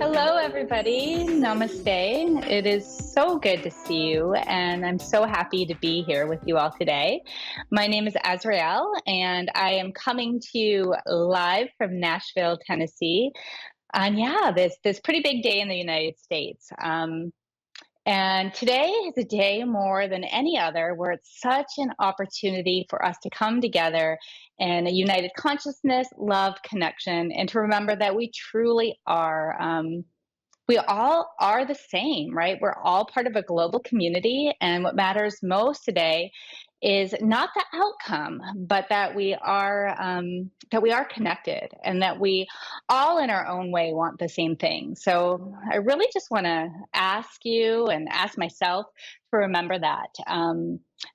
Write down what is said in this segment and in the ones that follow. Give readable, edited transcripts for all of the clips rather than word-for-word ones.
Hello, everybody. Namaste. It is so good to see you, and I'm so happy to be here with you all today. My name is Asrael, and I am coming to you live from Nashville, Tennessee. And yeah, this pretty big day in the United States. And today is a day more than any other where it's such an opportunity for us to come together in a united consciousness, love, connection, and to remember that we truly are. We all are the same, right? We're all part of a global community. And what matters most today is not the outcome, but that we are connected and that we all in our own way want the same thing. So I really just want to ask you and ask myself to remember that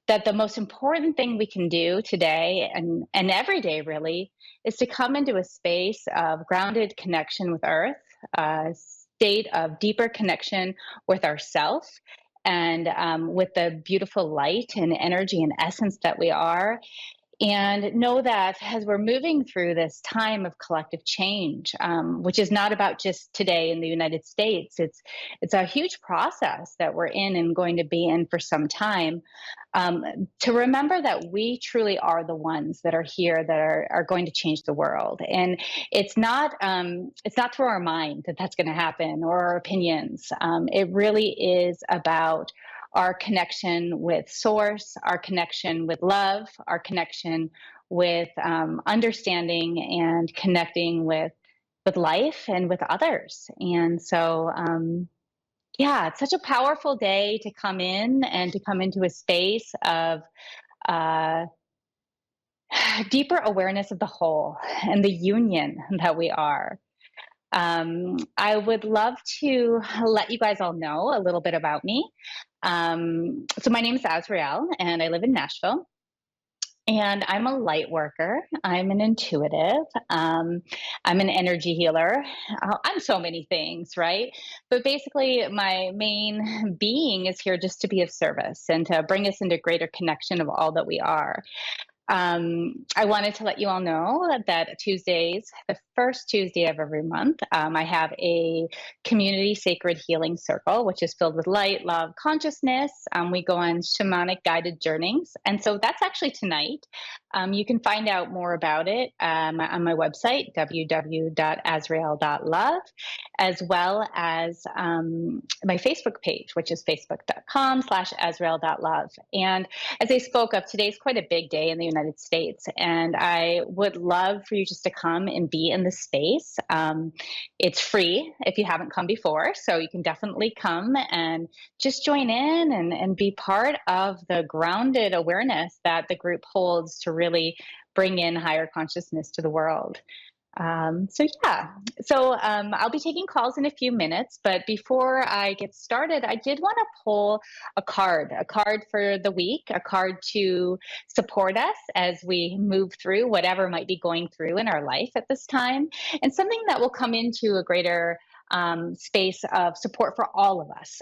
the most important thing we can do today and every day really is to come into a space of grounded connection with earth, state of deeper connection with ourself and with the beautiful light and energy and essence that we are, and know that as we're moving through this time of collective change, which is not about just today in the United States, it's a huge process that we're in and going to be in for some time. To remember that we truly are the ones that are here that are going to change the world, and it's not through our mind that that's going to happen or our opinions. It really is about our connection with source, our connection with love, our connection with understanding and connecting with life and with others. And so, yeah, it's such a powerful day to come in and to come into a space of uh, deeper awareness of the whole and the union that we are. I would love to let you guys all know a little bit about me. So my name is Asrael, and I live in Nashville. And I'm a light worker. I'm an intuitive. I'm an energy healer. I'm so many things, right? But basically, my main being is here just to be of service and to bring us into greater connection of all that we are. I wanted to let you all know that Tuesdays, the first Tuesday of every month, I have a community sacred healing circle, which is filled with light, love, consciousness. We go on shamanic guided journeys. And so that's actually tonight. You can find out more about it on my website, www.asrael.love, as well as my Facebook page, which is facebook.com/asrael.love. And as I spoke of, today's quite a big day in the United States, and I would love for you just to come and be in the space. It's free if you haven't come before, so you can definitely come and just join in and be part of the grounded awareness that the group holds to really bring in higher consciousness to the world. So I'll be taking calls in a few minutes, but before I get started, I did want to pull a card for the week, a card to support us as we move through whatever might be going through in our life at this time, and something that will come into a greater space of support for all of us.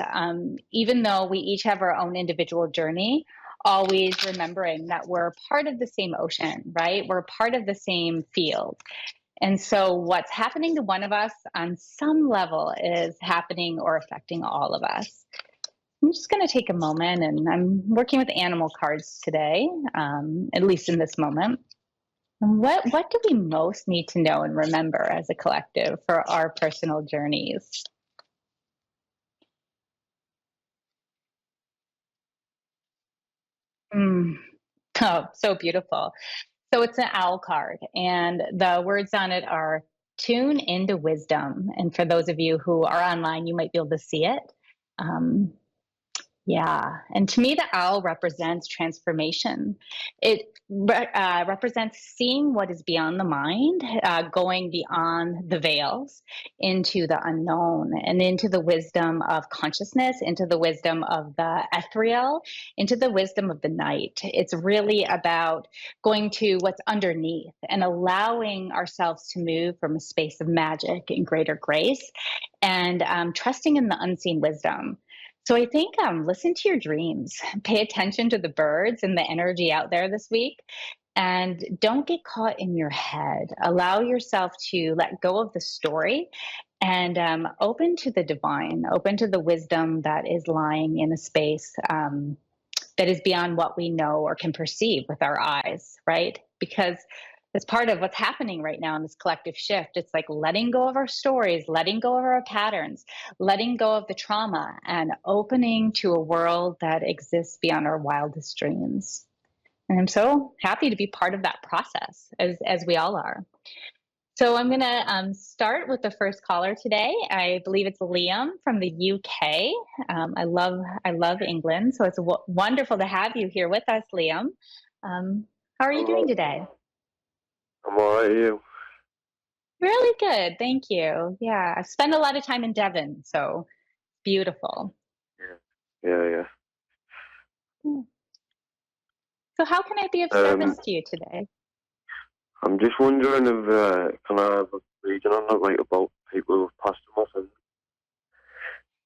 Even though we each have our own individual journey, always remembering that we're part of the same ocean, right? We're part of the same field. And so, what's happening to one of us on some level is happening or affecting all of us. I'm just going to take a moment, and I'm working with animal cards today, at least in this moment. And what do we most need to know and remember as a collective for our personal journeys? Mm. Oh, so beautiful. So it's an owl card, and the words on it are tune into wisdom. And for those of you who are online, you might be able to see it. Um, yeah. And to me, the owl represents transformation. It represents seeing what is beyond the mind, going beyond the veils into the unknown and into the wisdom of consciousness, into the wisdom of the ethereal, into the wisdom of the night. It's really about going to what's underneath and allowing ourselves to move from a space of magic and greater grace and trusting in the unseen wisdom. So I think listen to your dreams, pay attention to the birds and the energy out there this week, and don't get caught in your head. Allow yourself to let go of the story and open to the divine, open to the wisdom that is lying in a space that is beyond what we know or can perceive with our eyes, right? Because it's part of what's happening right now in this collective shift. It's like letting go of our stories, letting go of our patterns, letting go of the trauma, and opening to a world that exists beyond our wildest dreams. And I'm so happy to be part of that process, as we all are. So I'm going to start with the first caller today. I believe it's Liam from the UK. I love England, so it's wonderful to have you here with us, Liam. How are you doing today? I'm alright, you. Really good, thank you. Yeah, I've spent a lot of time in Devon, so beautiful. Yeah. Hmm. So how can I be of Um, service to you today? I'm just wondering if can I have a reading on it, like about people who've passed them off and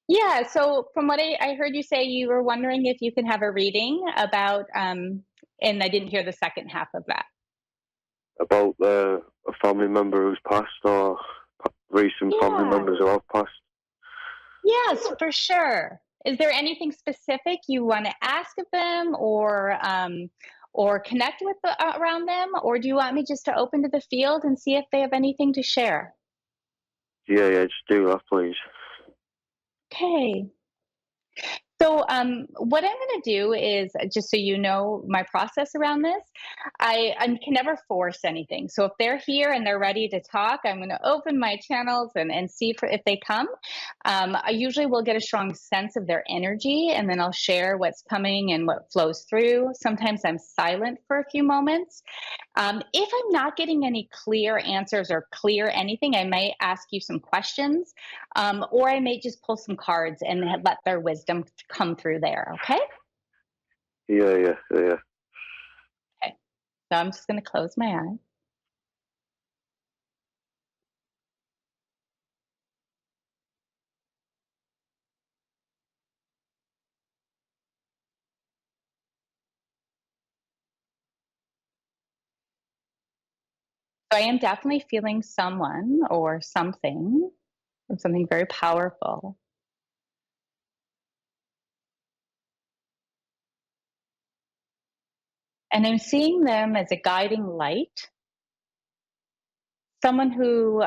Yeah, so from what I heard you say, you were wondering if you can have a reading about, and I didn't hear the second half of that. about a family member who's passed or recent family Yeah. members who have passed. Yes, for sure. Is there anything specific you want to ask of them, or connect with around them, or do you want me just to open to the field and see if they have anything to share? Yeah, just do that, please. Okay. So, what I'm going to do is, just so you know my process around this, I can never force anything. So, if they're here and they're ready to talk, I'm going to open my channels and see if they come. I usually will get a strong sense of their energy, and then I'll share what's coming and what flows through. Sometimes I'm silent for a few moments. If I'm not getting any clear answers or clear anything, I may ask you some questions, or I may just pull some cards and let their wisdom come through there. Okay. Yeah. Okay. So I'm just going to close my eyes. So I am definitely feeling someone or something very powerful. And I'm seeing them as a guiding light, someone who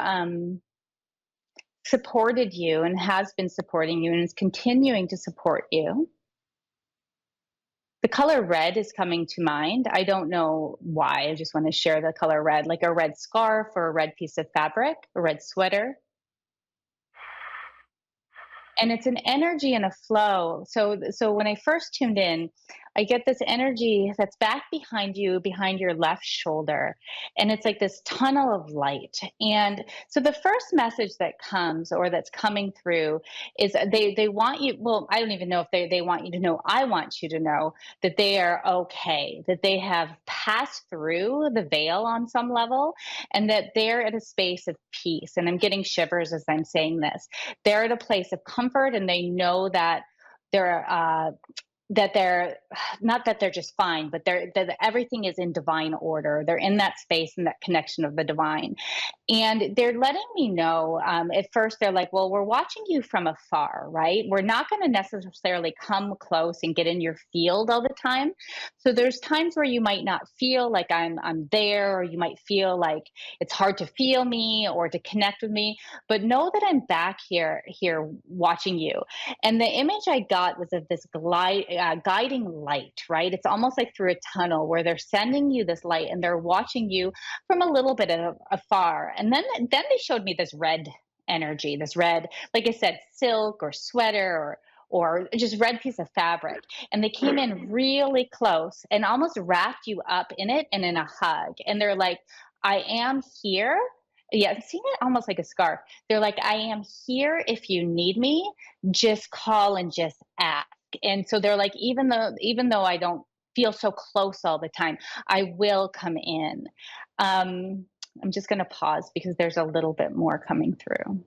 supported you and has been supporting you and is continuing to support you. The color red is coming to mind. I don't know why. I just want to share the color red, like a red scarf or a red piece of fabric, a red sweater. And it's an energy and a flow. So when I first tuned in, I get this energy that's back behind you, behind your left shoulder, and it's like this tunnel of light. And so the first message that comes or that's coming through is they want you, well, I don't even know if they want you to know, I want you to know that they are okay, that they have passed through the veil on some level, and that they're at a space of peace. And I'm getting shivers as I'm saying this. They're at a place of comfort, and they know they're uh, that they're not that they're just fine, but that everything is in divine order. They're in that space and that connection of the divine. And they're letting me know, at first they're like, well, we're watching you from afar, right? We're not going to necessarily come close and get in your field all the time. So there's times where you might not feel like I'm there, or you might feel like it's hard to feel me or to connect with me. But know that I'm back here watching you. And the image I got was of this guiding light, right? It's almost like through a tunnel where they're sending you this light and they're watching you from a little bit of afar. And then they showed me this red energy, this red, like I said, silk or sweater or just red piece of fabric. And they came in really close and almost wrapped you up in it and in a hug. And they're like, I am here. Yeah, seeing it almost like a scarf. They're like, I am here if you need me. Just call and just ask. And so they're like, even though I don't feel so close all the time, I will come in. Um, I'm just going to pause because there's a little bit more coming through.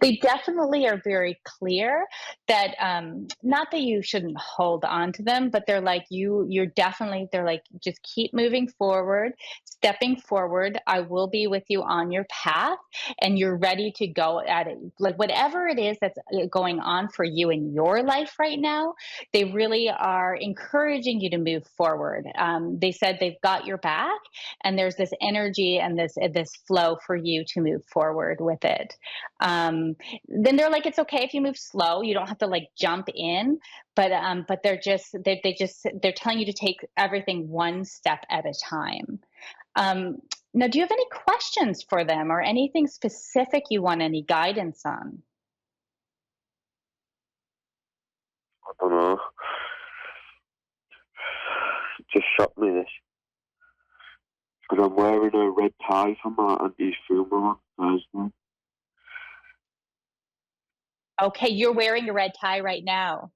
They definitely are very clear that not that you shouldn't hold on to them, but they're like you're definitely they're like just keep moving forward, stepping forward. I will be with you on your path and you're ready to go at it. Like whatever it is that's going on for you in your life right now, they really are encouraging you to move forward. They said they've got your back and there's this energy and this flow for you to move forward with it. Then they're like, it's okay if you move slow. You don't have to like jump in, but they're telling you to take everything one step at a time. Um, Now, do you have any questions for them or anything specific you want any guidance on? I don't know. It just shocked me this. Because I'm wearing a red tie for my auntie's funeral on Thursday. Okay, you're wearing a red tie right now.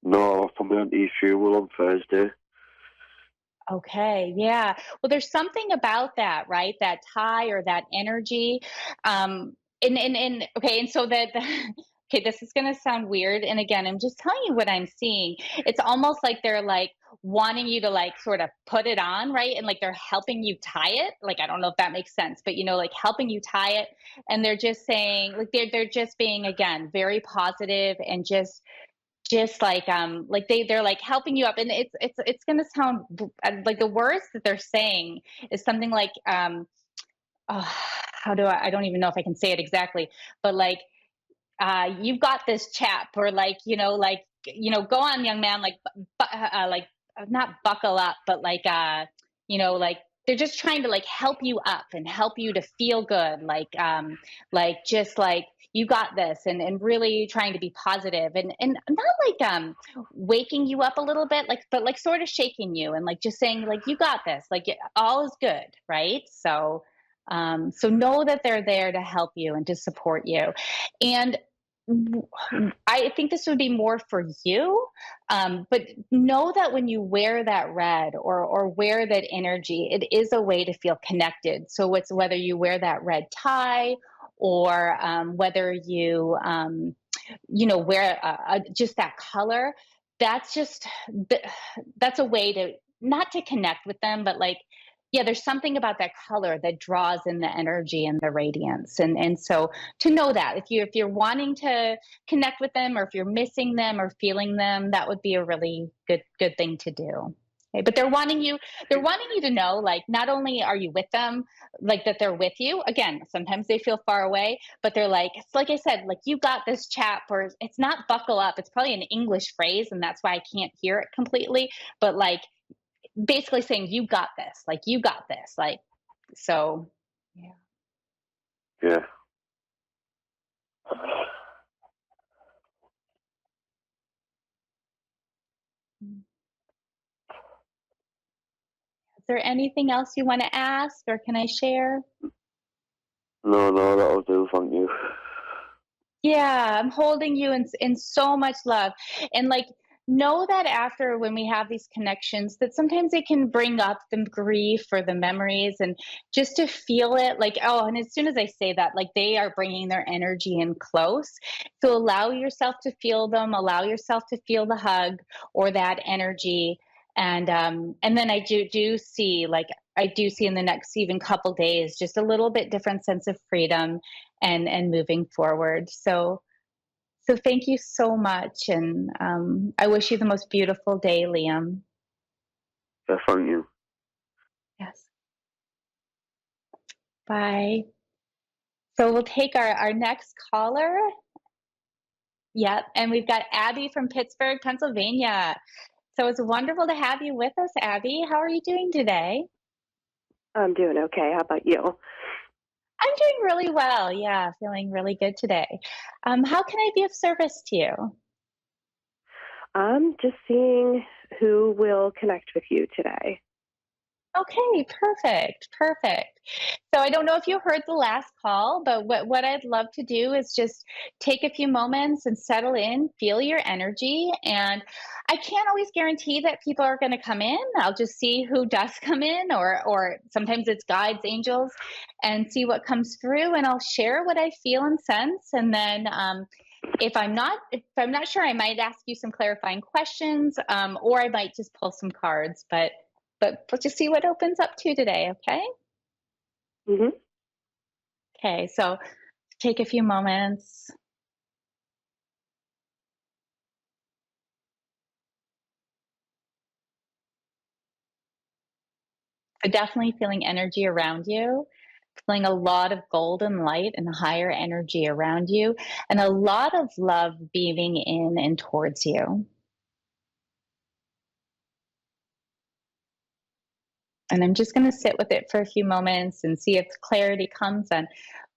No, for my auntie's funeral on Thursday. Okay, yeah. Well, there's something about that, right? That tie or that energy. And okay, and so that okay, this is gonna sound weird. And again, I'm just telling you what I'm seeing. It's almost like they're like wanting you to like sort of put it on, right? And like they're helping you tie it. Like I don't know if that makes sense, but like helping you tie it. And they're just saying, like they're just being again very positive and just like they're like helping you up and it's going to sound like the words that they're saying is something like how do I don't even know if I can say it exactly, but like you've got this chap or like go on young man like not buckle up but like they're just trying to like help you up and help you to feel good like just like you got this and really trying to be positive and not like waking you up a little bit like but like sort of shaking you and like just saying like you got this like all is good, right? So know that they're there to help you and to support you. And I think this would be more for you, but know that when you wear that red or wear that energy, it is a way to feel connected. So it's whether you wear that red tie or whether you wear just that color. That's just that's a way to not to connect with them, but like yeah, there's something about that color that draws in the energy and the radiance, and so to know that if you're wanting to connect with them or if you're missing them or feeling them, that would be a really good thing to do. Okay, but they're wanting you to know like not only are you with them, like that they're with you. Again, sometimes they feel far away, but they're like it's like I said, like you got this chap, or it's not buckle up. It's probably an English phrase, and that's why I can't hear it completely. But like basically saying you got this, like you got this, like so. Yeah. Yeah. Is there anything else you want to ask, or can I share? No, that'll do, thank you. Yeah, I'm holding you in so much love. And like know that after when we have these connections that sometimes it can bring up the grief or the memories and just to feel it like oh and as soon as I say that like they are bringing their energy in close. So allow yourself to feel them, allow yourself to feel the hug or that energy and then I do see like I do see in the next even couple days just a little bit different sense of freedom and moving forward. So thank you so much, and I wish you the most beautiful day, Liam. Yeah, thank you. Yes. Bye. So we'll take our next caller. Yep, and we've got Abby from Pittsburgh, Pennsylvania. So it's wonderful to have you with us, Abby. How are you doing today? I'm doing okay. How about you? I'm doing really well. Yeah, feeling really good today. How can I be of service to you? I'm just seeing who will connect with you today. Okay, perfect, perfect. So I don't know if you heard the last call, but what I'd love to do is just take a few moments and settle in, feel your energy. And I can't always guarantee that people are going to come in. I'll just see who does come in, or sometimes it's guides, angels, and see what comes through. And I'll share what I feel and sense. And then if I'm not sure, I might ask you some clarifying questions, or I might just pull some cards. But we'll just see what opens up to today, okay? Mhm. Okay, so take a few moments. So definitely feeling energy around you, feeling a lot of golden light and higher energy around you, and a lot of love beaming in and towards you. And I'm just going to sit with it for a few moments and see if clarity comes on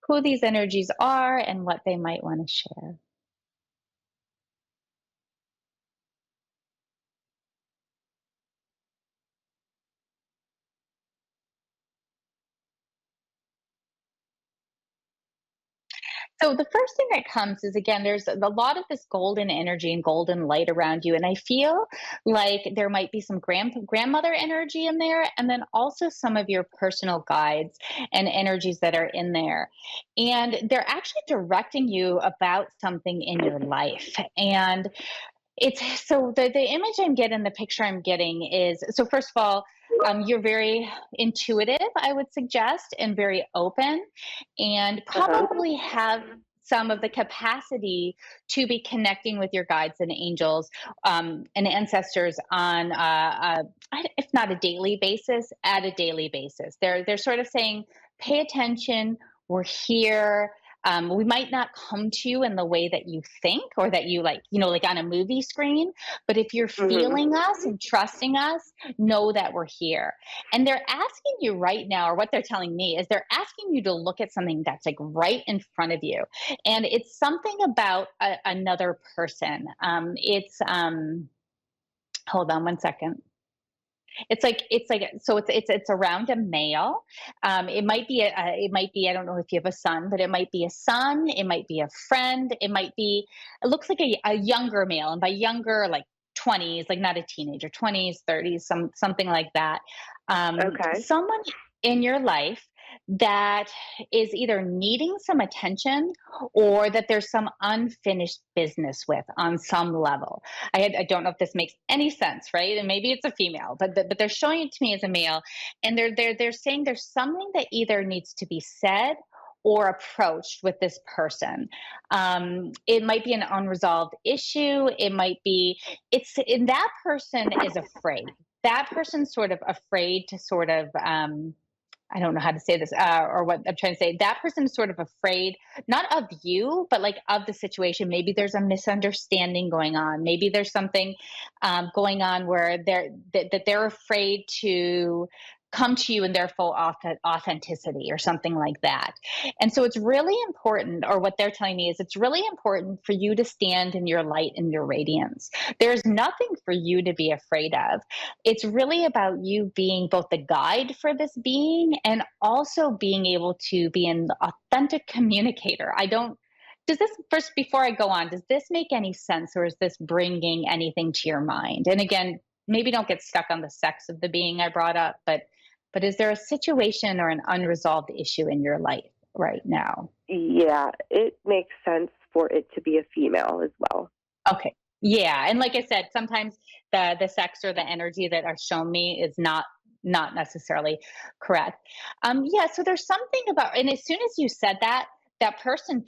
who these energies are and what they might want to share. So the first thing that comes is, again, there's a lot of this golden energy and golden light around you, and I feel like there might be some grandmother energy in there, and then also some of your personal guides and energies that are in there, and they're actually directing you about something in your life. And it's so the image I'm getting, the picture I'm getting is, so first of all, you're very intuitive, I would suggest, and very open, and Uh-huh. probably have some of the capacity to be connecting with your guides and angels, and ancestors on, if not a daily basis, at a daily basis. They're sort of saying, pay attention. We're here. We might not come to you in the way that you think, or that you like, like on a movie screen. But if you're Mhm. feeling us and trusting us, know that we're here. And they're asking you right now, or what they're telling me is they're asking you to look at something that's like right in front of you. And it's something about another person. Hold on one second. It's around a male. It might be, I don't know if you have a son, but it might be a son, it might be a friend, it looks like a younger male, and by younger, like 20s, like not a teenager, 20s, 30s, something like that. Okay. Someone in your life that is either needing some attention, or that there's some unfinished business with on some level. I don't know if this makes any sense, right? And maybe it's a female, but they're showing it to me as a male, and they're saying there's something that either needs to be said or approached with this person. It might be an unresolved issue. It might be it's and that person is afraid. That person's sort of afraid to sort of, I don't know how to say this, or what I'm trying to say. That person is sort of afraid, not of you, but like of the situation. Maybe there's a misunderstanding going on. Maybe there's something, going on where that they're afraid to come to you in their full authenticity, or something like that. And so it's really important, or what they're telling me is it's really important for you to stand in your light and your radiance. There's nothing for you to be afraid of. It's really about you being both the guide for this being, and also being able to be an authentic communicator. I don't, does this, first, before I go on, does this make any sense, or is this bringing anything to your mind? And again, maybe don't get stuck on the sex of the being I brought up, but is there a situation or an unresolved issue in your life right now? Yeah, it makes sense for it to be a female as well. Okay. Yeah, and like I said, sometimes the sex or the energy that are shown me is not necessarily correct. Yeah, so there's something about, and as soon as you said that, that person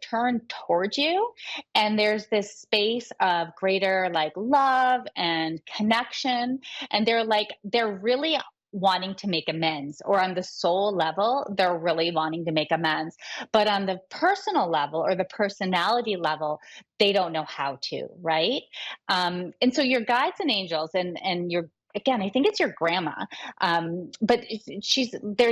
turned towards you, and there's this space of greater like love and connection, and they're really wanting to make amends, or on the soul level they're really wanting to make amends, but on the personal level or the personality level, they don't know how to, right? And so your guides and angels, and your, again, I think it's your grandma, but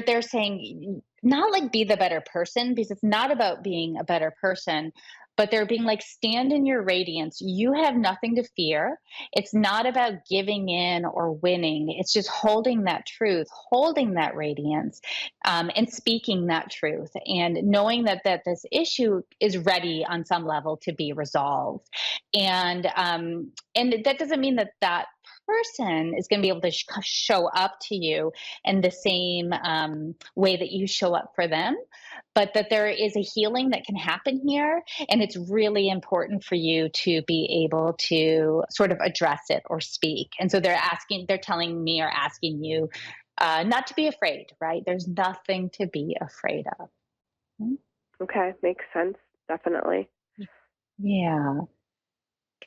they're saying, not like be the better person, because it's not about being a better person, but they're being like, stand in your radiance. You have nothing to fear. It's not about giving in or winning. It's just holding that truth, holding that radiance, and speaking that truth, and knowing that this issue is ready on some level to be resolved. And that doesn't mean that person is going to be able to show up to you in the same way that you show up for them, but that there is a healing that can happen here. And it's really important for you to be able to sort of address it or speak. And so they're telling me or asking you not to be afraid, right? There's nothing to be afraid of. Okay, makes sense. Definitely. Yeah.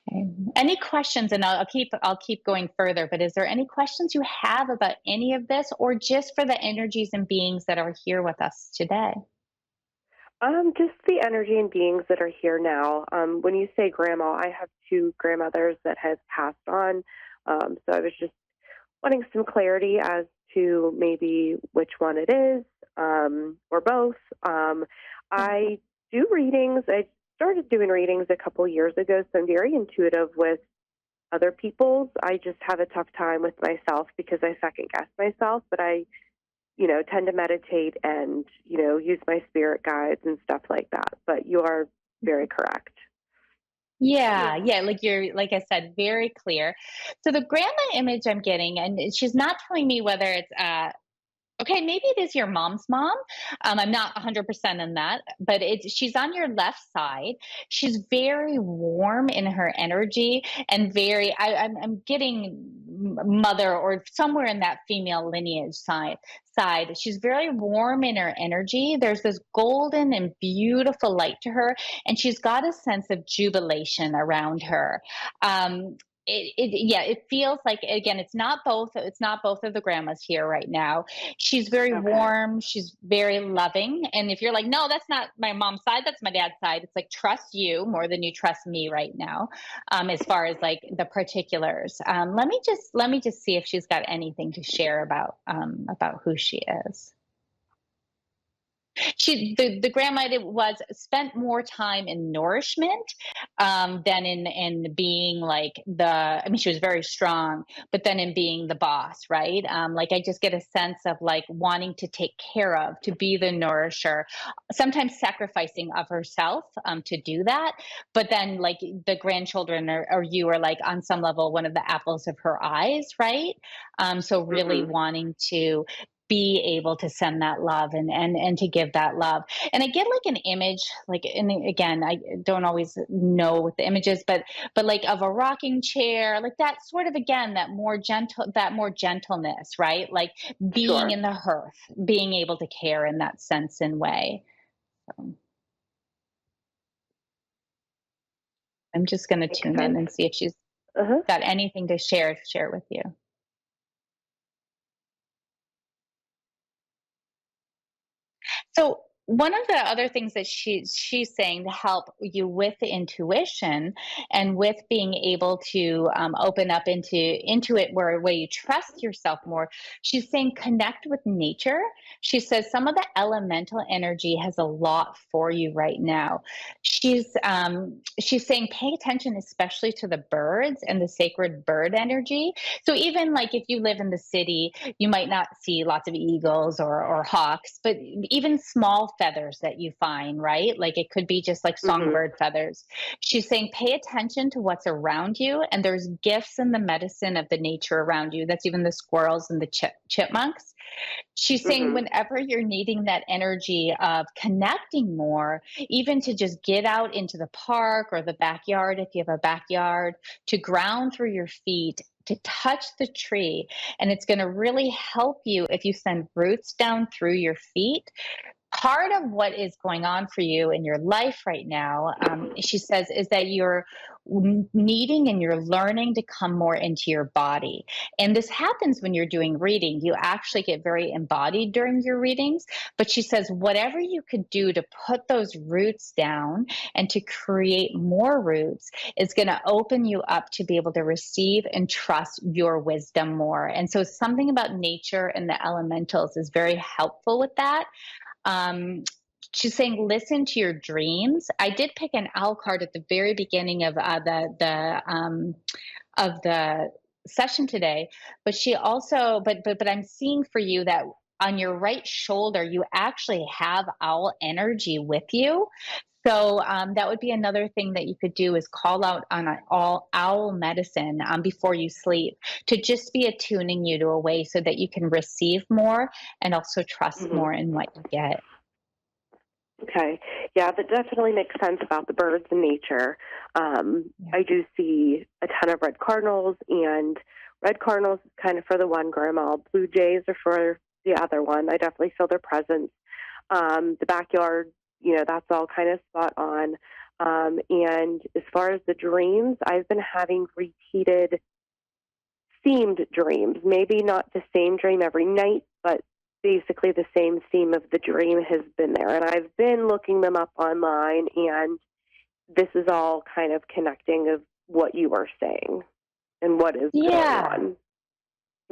Okay. Any questions? And I'll keep going further. But is there any questions you have about any of this, or just for the energies and beings that are here with us today? Just the energy and beings that are here now. When you say grandma, I have two grandmothers that have passed on. So I was just wanting some clarity as to maybe which one it is, or both. I do readings. I started doing readings a couple years ago, so I'm very intuitive with other people's. I just have a tough time with myself because I second guess myself, but I tend to meditate and, use my spirit guides and stuff like that. But you are very correct. Yeah, yeah, like I said, very clear. So the grandma image I'm getting, and she's not telling me whether it's okay, maybe it is your mom's mom. I'm not 100% on that, but she's on your left side. She's very warm in her energy, and I'm getting mother or somewhere in that female lineage side. She's very warm in her energy. There's this golden and beautiful light to her, and she's got a sense of jubilation around her. It feels like, again, it's not both of the grandmas here right now. She's very Okay. warm, she's very loving, and if you're like, no, that's not my mom's side, that's my dad's side, it's like, trust you more than you trust me right now, as far as like the particulars. Let me just see if she's got anything to share about who she is. The grandma was spent more time in nourishment, than in being like I mean, she was very strong, but then in being the boss, right? Like, I just get a sense of like wanting to take care of, to be the nourisher, sometimes sacrificing of herself, to do that. But then like the grandchildren, or you are like on some level one of the apples of her eyes, right? So really Mm-hmm. wanting to be able to send that love, and to give that love. And I get like an image, like, and again, I don't always know what the image is, but like of a rocking chair, like that sort of, again, that more gentleness, right? Like being Sure. in the hearth, being able to care in that sense and way. So I'm just going to Makes tune in sense. and see if she's Uh-huh. got anything to share with you. So one of the other things that she's saying to help you with the intuition, and with being able to open up into it, where a way you trust yourself more. She's saying connect with nature. She says some of the elemental energy has a lot for you right now. She's saying pay attention, especially to the birds and the sacred bird energy. So even like if you live in the city, you might not see lots of eagles or hawks, but even small feathers that you find, right? Like it could be just like Mm-hmm. songbird feathers. She's saying pay attention to what's around you, and there's gifts in the medicine of the nature around you. That's even the squirrels and the chipmunks. She's saying Mm-hmm. whenever you're needing that energy of connecting more, even to just get out into the park or the backyard, if you have a backyard, to ground through your feet, to touch the tree. And it's going to really help you if you send roots down through your feet. Part of what is going on for you in your life right now, she says, is that you're needing and you're learning to come more into your body. And this happens when you're doing reading. You actually get very embodied during your readings. But she says, whatever you could do to put those roots down and to create more roots is going to open you up to be able to receive and trust your wisdom more. And so something about nature and the elementals is very helpful with that. Um, she's saying listen to your dreams. I did pick an owl card at the very beginning of the session today, but she also but I'm seeing for you that on your right shoulder you actually have owl energy with you. So that would be another thing that you could do is call out on an all owl medicine before you sleep to just be attuning you to a way so that you can receive more and also trust Hmm. more in what you get. Okay. Yeah, that definitely makes sense about the birds and nature. Yeah. I do see a ton of red cardinals, and red cardinals is kind of for the one grandma. Blue jays are for the other one. I definitely feel their presence. The backyard, that's all kind of spot on. And as far as the dreams, I've been having repeated themed dreams. Maybe not the same dream every night, but basically the same theme of the dream has been there. And I've been looking them up online, and this is all kind of connecting of what you are saying and what is going Yeah. on.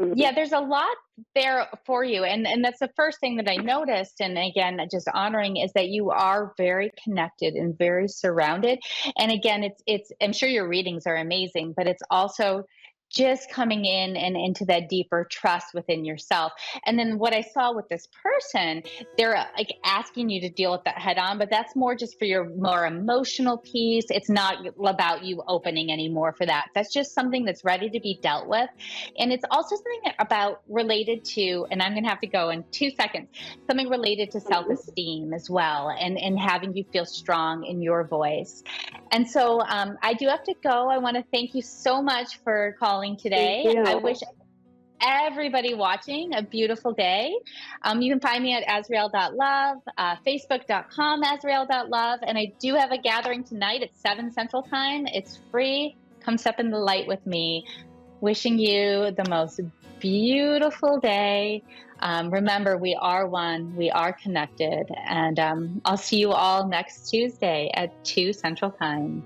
Mm-hmm. Yeah, there's a lot there for you. And that's the first thing that I noticed. And again, just honoring is that you are very connected and very surrounded. And again, it's I'm sure your readings are amazing, but it's also just coming in and into that deeper trust within yourself. And then what I saw with this person, they're like asking you to deal with that head on, but that's more just for your more emotional piece. It's not about you opening anymore for that. That's just something that's ready to be dealt with. And it's also something about related to, and I'm going to have to go in 2 seconds, something related to Mm-hmm. self-esteem as well, and having you feel strong in your voice. And so I do have to go. I want to thank you so much for calling Thank today. I you. wish everybody watching a beautiful day. You can find me at Asrael.love, Facebook.com, Asrael.love. And I do have a gathering tonight at 7 Central Time. It's free. Come step in the light with me. Wishing you the most beautiful day. Remember, we are one, we are connected, and I'll see you all next Tuesday at 2 Central Time.